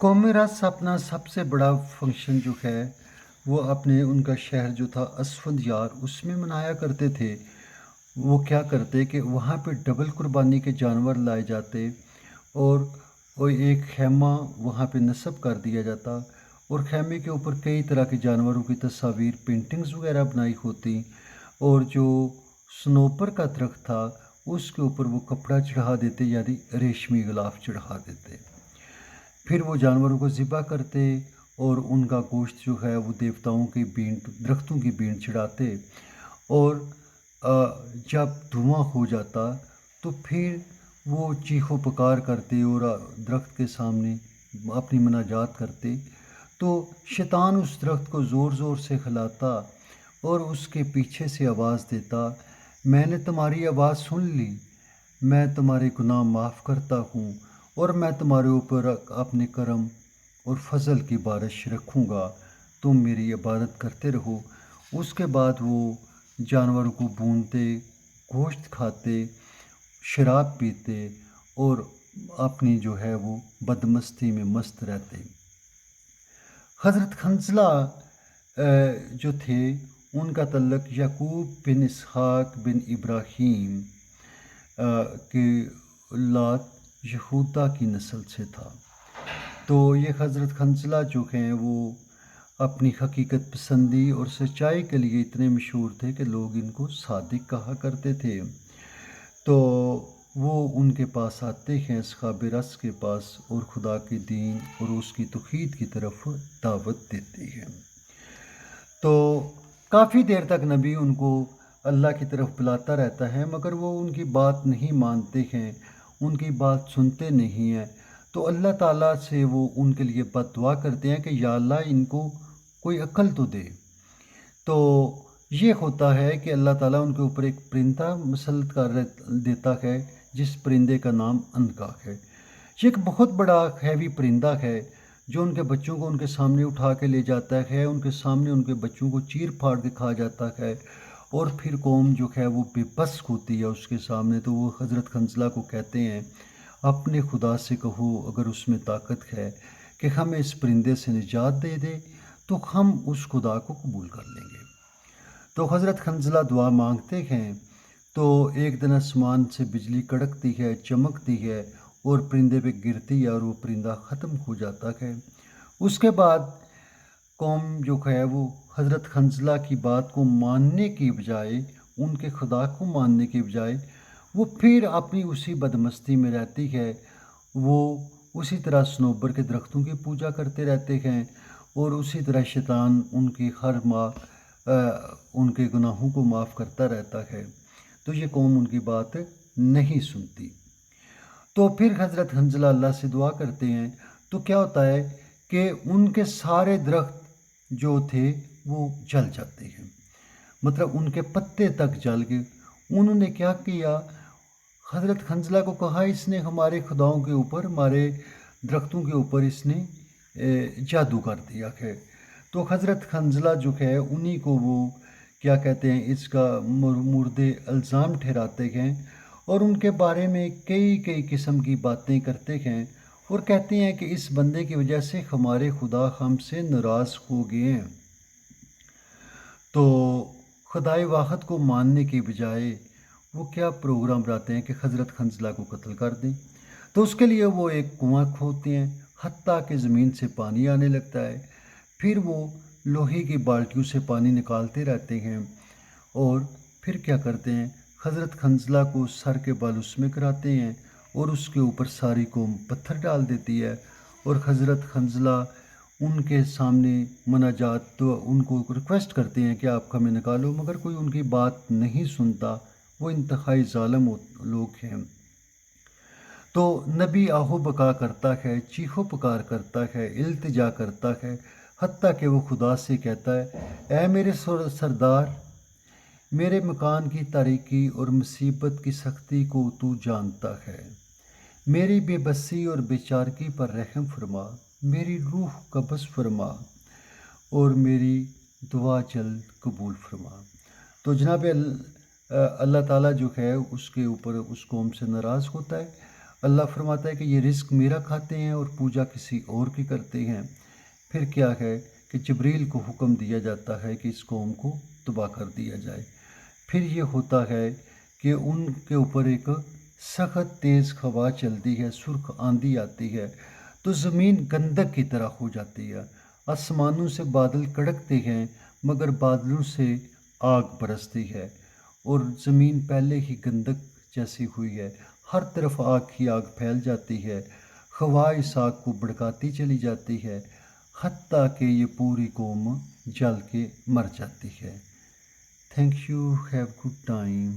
कौम रस अपना सबसे बड़ा फंक्शन जो है, वो अपने उनका शहर जो था अस्फद यार उसमें मनाया करते थे। वो क्या करते कि वहाँ पे डबल कुर्बानी के जानवर लाए जाते और वो एक खैमा वहाँ पे नस्ब कर दिया जाता और खैमे के ऊपर कई तरह के जानवरों की तस्वीर पेंटिंग्स वगैरह बनाई होती और जो सनोपर का दरख्त था उसके ऊपर वो कपड़ा चढ़ा देते यानी रेशमी गिलाफ चढ़ा देते। फिर वो जानवरों को ज़िबा करते और उनका गोश्त जो है वो देवताओं की बींट दरख्तों की बींट चढ़ाते और जब धुआं हो जाता तो फिर वो चीखो पुकार करते और दरख्त के सामने अपनी मुनाजात करते। तो शैतान उस दरख्त को ज़ोर ज़ोर से हिलाता और उसके पीछे से आवाज़ देता, मैंने तुम्हारी आवाज़ सुन ली, मैं तुम्हारे गुनाह माफ़ करता हूँ और मैं तुम्हारे ऊपर अपने करम और फजल की बारिश रखूँगा, तुम मेरी इबादत करते रहो। उसके बाद वो जानवरों को भूनते, गोश्त खाते, शराब पीते और अपनी जो है वो बदमस्ती में मस्त रहते। हज़रत खंज़ला जो थे उनका तल्लुक़ याकूब बिन इसहाक बिन इब्राहीम के औलाद यहूदा की नस्ल से था। तो ये हज़रत खंज़ला जो हैं वो अपनी हकीकत पसंदी और सच्चाई के लिए इतने मशहूर थे कि लोग इनको सादिक कहा करते थे। तो वो उनके पास आते हैं असहाब रस के पास और खुदा के दीन और उसकी तौहीद की तरफ दावत देते हैं। तो काफ़ी देर तक नबी उनको अल्लाह की तरफ बुलाता रहता है मगर वो उनकी बात नहीं मानते हैं, उनकी बात सुनते नहीं हैं। तो अल्लाह ताला से वो उनके लिए बद्दुआ करते हैं कि या अल्लाह इनको कोई अक्ल तो दे। तो ये होता है कि अल्लाह ताला उनके ऊपर एक परिंदा मुसल्लत कर देता है जिस परिंदे का नाम अनका है। ये एक बहुत बड़ा हैवी परिंदा है जो उनके बच्चों को उनके सामने उठा के ले जाता है, उनके सामने उनके बच्चों को चीर फाड़ के खा जाता है और फिर कौम जो है वो बेबस होती है उसके सामने। तो वो हज़रत खंज़ला को कहते हैं, अपने खुदा से कहो अगर उसमें ताकत है कि हमें इस परिंदे से निजात दे दे तो हम उस खुदा को कबूल कर लेंगे। तो हज़रत खंज़ला दुआ मांगते हैं तो एक दिन आसमान से बिजली कड़कती है, चमकती है और परिंदे पे गिरती है और वो परिंदा ख़त्म हो जाता है। उसके बाद कौम जो है वो हज़रत खंज़ला की बात को मानने की बजाय, उनके खुदा को मानने की बजाय वो फिर अपनी उसी बदमस्ती में रहती है। वो उसी तरह सनोबर के दरख्तों की पूजा करते रहते हैं और उसी तरह शैतान उनकी हर उनके गुनाहों को माफ़ करता रहता है। तो ये कौम उनकी बात नहीं सुनती। तो फिर हज़रत हंज़ला अल्लाह से दुआ करते हैं तो क्या होता है कि उनके सारे दरख्त जो थे वो जल जाते हैं, मतलब उनके पत्ते तक जल गए। उन्होंने क्या किया, हज़रत खंज़ला को कहा इसने हमारे खुदाओं के ऊपर, हमारे दरख्तों के ऊपर इसने जादू कर दिया है। तो हज़रत खंज़ला जो है उन्हीं को वो क्या कहते हैं इसका मुर्दे इल्ज़ाम ठहराते हैं और उनके बारे में कई कई किस्म की बातें करते हैं और कहते हैं कि इस बंदे की वजह से हमारे खुदा हमसे नाराज़ हो गए हैं। तो खुदाए वाहद को मानने के बजाय वो क्या प्रोग्राम बनाते हैं कि हज़रत खंज़ला को कत्ल कर दें। तो उसके लिए वो एक कुआं खोदते हैं, हत्ता कि ज़मीन से पानी आने लगता है। फिर वो लोहे की बाल्टियों से पानी निकालते रहते हैं और फिर क्या करते हैं, हज़रत खंज़ला को सर के बाल उसमें कराते हैं और उसके ऊपर सारी कौम पत्थर डाल देती है और हज़रत खंज़ला उनके सामने मुनाजात तो उनको रिक्वेस्ट करते हैं कि आप हमें निकालो, मगर कोई उनकी बात नहीं सुनता। वो इंतहाई ज़ालिम लोग हैं। तो नबी आहो बका करता है, चीखो पुकार करता है, इल्तिजा करता है, हत्ता कि वो खुदा से कहता है, ऐ मेरे सरदार, मेरे मकान की तारीकी और मुसीबत की सख्ती को तू जानता है। मेरी बेबसी और बेचारगी पर रहम फरमा, मेरी रूह कब्ज़ फरमा और मेरी दुआ जल्द कबूल फरमा। तो जनाब अल्लाह ताला जो है उसके ऊपर उस कौम से नाराज़ होता है اللہ فرماتا ہے کہ یہ رزق میرا کھاتے ہیں اور پوجا کسی اور کی کرتے ہیں۔ پھر کیا ہے کہ جبریل کو حکم دیا جاتا ہے کہ اس قوم کو تباہ کر دیا جائے۔ پھر یہ ہوتا ہے کہ ان کے اوپر ایک سخت تیز ہوا چلتی ہے، سرخ آندھی آتی ہے، تو زمین گندک کی طرح ہو جاتی ہے۔ آسمانوں سے بادل کڑکتے ہیں مگر بادلوں سے آگ برستی ہے، اور زمین پہلے ہی گندک جیسی ہوئی ہے، ہر طرف آگ ہی آگ پھیل جاتی ہے، ہوا اس آگ کو بھڑکاتی چلی جاتی ہے، حتیٰ کہ یہ پوری قوم جل کے مر جاتی ہے۔ Thank you, have good time.